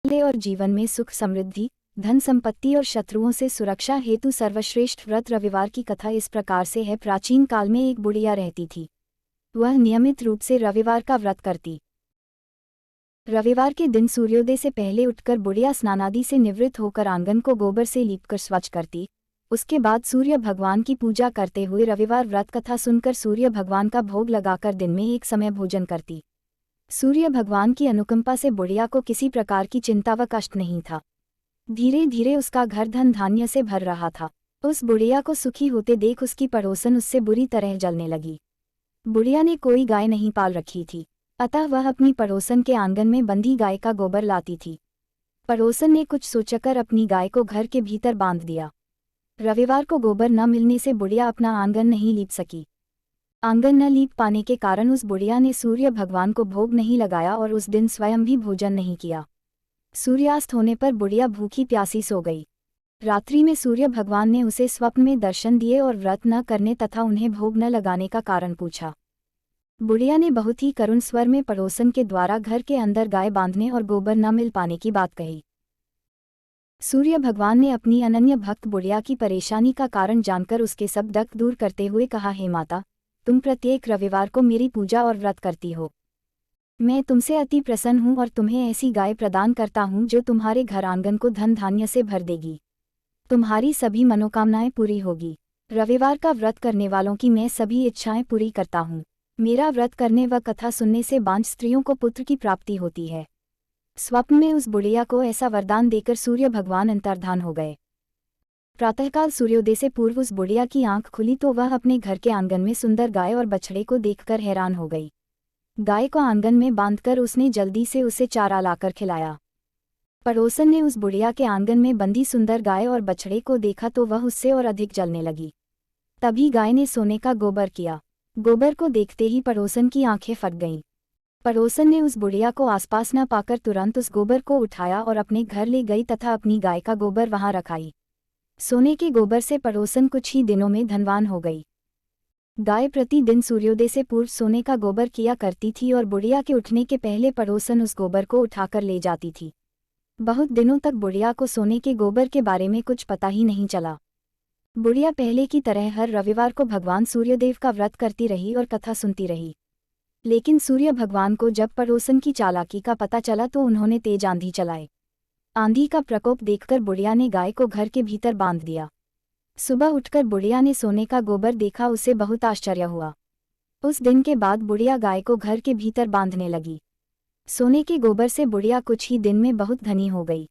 और जीवन में सुख समृद्धि, धन संपत्ति और शत्रुओं से सुरक्षा हेतु सर्वश्रेष्ठ व्रत रविवार की कथा इस प्रकार से है। प्राचीन काल में एक बुढ़िया रहती थी। वह नियमित रूप से रविवार का व्रत करती। रविवार के दिन सूर्योदय से पहले उठकर बुढ़िया स्नानादि से निवृत्त होकर आंगन को गोबर से लीपकर स्वच्छ करती। उसके बाद सूर्य भगवान की पूजा करते हुए रविवार व्रत कथा सुनकर सूर्य भगवान का भोग लगाकर दिन में एक समय भोजन करती। सूर्य भगवान की अनुकंपा से बुढ़िया को किसी प्रकार की चिंता व कष्ट नहीं था। धीरे धीरे उसका घर धन धान्य से भर रहा था। उस बुढ़िया को सुखी होते देख उसकी पड़ोसन उससे बुरी तरह जलने लगी। बुढ़िया ने कोई गाय नहीं पाल रखी थी, अतः वह अपनी पड़ोसन के आंगन में बंधी गाय का गोबर लाती थी। पड़ोसन ने कुछ सोचकर अपनी गाय को घर के भीतर बांध दिया। रविवार को गोबर न मिलने से बुढ़िया अपना आंगन नहीं लीप सकी। आंगन न लीप पाने के कारण उस बुढ़िया ने सूर्य भगवान को भोग नहीं लगाया और उस दिन स्वयं भी भोजन नहीं किया। सूर्यास्त होने पर बुढ़िया भूखी प्यासी सो गई। रात्रि में सूर्य भगवान ने उसे स्वप्न में दर्शन दिए और व्रत न करने तथा उन्हें भोग न लगाने का कारण पूछा। बुढ़िया ने बहुत ही करुण स्वर में पड़ोसन के द्वारा घर के अंदर गाय बांधने और गोबर न मिल पाने की बात कही। सूर्य भगवान ने अपनी अनन्य भक्त बुढ़िया की परेशानी का कारण जानकर उसके सब दुख दूर करते हुए कहा, हे माता, तुम प्रत्येक रविवार को मेरी पूजा और व्रत करती हो। मैं तुमसे अति प्रसन्न हूँ और तुम्हें ऐसी गाय प्रदान करता हूँ जो तुम्हारे घर आंगन को धन धान्य से भर देगी। तुम्हारी सभी मनोकामनाएं पूरी होगी। रविवार का व्रत करने वालों की मैं सभी इच्छाएं पूरी करता हूँ। मेरा व्रत करने व कथा सुनने से बांझ स्त्रियों को पुत्र की प्राप्ति होती है। स्वप्न में उस बुढ़िया को ऐसा वरदान देकर सूर्य भगवान अंतर्धान हो गए। प्रातःकाल सूर्योदय से पूर्व उस बुढ़िया की आंख खुली तो वह अपने घर के आंगन में सुंदर गाय और बछड़े को देखकर हैरान हो गई। गाय को आंगन में बांधकर उसने जल्दी से उसे चारा लाकर खिलाया। पड़ोसन ने उस बुढ़िया के आंगन में बंधी सुंदर गाय और बछड़े को देखा तो वह उससे और अधिक जलने लगी। तभी गाय ने सोने का गोबर किया। गोबर को देखते ही पड़ोसन की आंखें फट गईं। पड़ोसन ने उस बुढ़िया को आसपास न पाकर तुरंत उस गोबर को उठाया और अपने घर ले गई तथा अपनी गाय का गोबर वहां रखाई। सोने के गोबर से पड़ोसन कुछ ही दिनों में धनवान हो गई। गाय प्रतिदिन सूर्योदय से पूर्व सोने का गोबर किया करती थी और बुढ़िया के उठने के पहले पड़ोसन उस गोबर को उठाकर ले जाती थी। बहुत दिनों तक बुढ़िया को सोने के गोबर के बारे में कुछ पता ही नहीं चला। बुढ़िया पहले की तरह हर रविवार को भगवान सूर्यदेव का व्रत करती रही और कथा सुनती रही। लेकिन सूर्य भगवान को जब पड़ोसन की चालाकी का पता चला तो उन्होंने तेज आंधी चलाए। आंधी का प्रकोप देखकर बुढ़िया ने गाय को घर के भीतर बांध दिया। सुबह उठकर बुढ़िया ने सोने का गोबर देखा, उसे बहुत आश्चर्य हुआ। उस दिन के बाद बुढ़िया गाय को घर के भीतर बांधने लगी। सोने के गोबर से बुढ़िया कुछ ही दिन में बहुत धनी हो गई।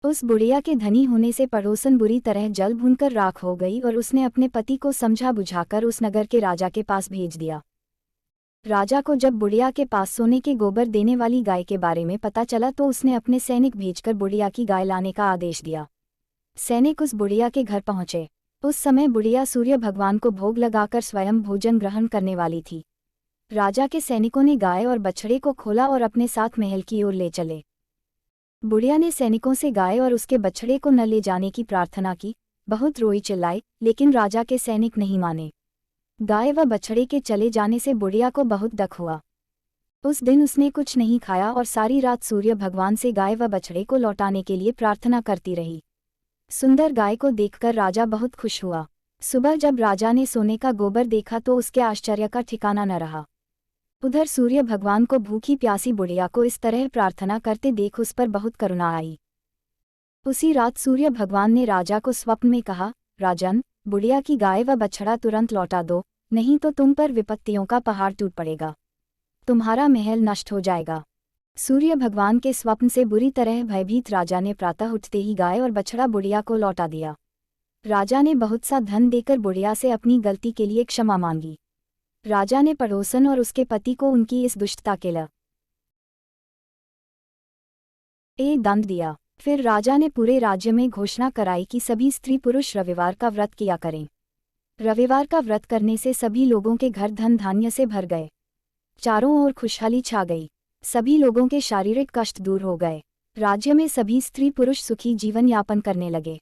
उस बुढ़िया के धनी होने से पड़ोसन बुरी तरह जल भूनकर राख हो गई और उसने अपने पति को समझा बुझाकर उस नगर के राजा के पास भेज दिया। राजा को जब बुढ़िया के पास सोने के गोबर देने वाली गाय के बारे में पता चला तो उसने अपने सैनिक भेजकर बुढ़िया की गाय लाने का आदेश दिया। सैनिक उस बुढ़िया के घर पहुंचे। उस समय बुढ़िया सूर्य भगवान को भोग लगाकर स्वयं भोजन ग्रहण करने वाली थी। राजा के सैनिकों ने गाय और बछड़े को खोला और अपने साथ महल की ओर ले चले। बुढ़िया ने सैनिकों से गाय और उसके बछड़े को न ले जाने की प्रार्थना की। बहुत रोई चिल्लाई, लेकिन राजा के सैनिक नहीं माने। गाय व बछड़े के चले जाने से बुढ़िया को बहुत दुख हुआ। उस दिन उसने कुछ नहीं खाया और सारी रात सूर्य भगवान से गाय व बछड़े को लौटाने के लिए प्रार्थना करती रही। सुंदर गाय को देखकर राजा बहुत खुश हुआ। सुबह जब राजा ने सोने का गोबर देखा तो उसके आश्चर्य का ठिकाना न रहा। उधर सूर्य भगवान को भूखी प्यासी बुढ़िया को इस तरह प्रार्थना करते देख उस पर बहुत करुणा आई। उसी रात सूर्य भगवान ने राजा को स्वप्न में कहा, राजन, बुढ़िया की गाय व बछड़ा तुरंत लौटा दो, नहीं तो तुम पर विपत्तियों का पहाड़ टूट पड़ेगा। तुम्हारा महल नष्ट हो जाएगा। सूर्य भगवान के स्वप्न से बुरी तरह भयभीत राजा ने प्रातः उठते ही गाय और बछड़ा बुढ़िया को लौटा दिया। राजा ने बहुत सा धन देकर बुढ़िया से अपनी गलती के लिए क्षमा मांगी। राजा ने पड़ोसन और उसके पति को उनकी इस दुष्टता के लिए दंड दिया। फिर राजा ने पूरे राज्य में घोषणा कराई कि सभी स्त्री पुरुष रविवार का व्रत किया करें। रविवार का व्रत करने से सभी लोगों के घर धन धान्य से भर गए। चारों ओर खुशहाली छा गई। सभी लोगों के शारीरिक कष्ट दूर हो गए। राज्य में सभी स्त्री पुरुष सुखी जीवन यापन करने लगे।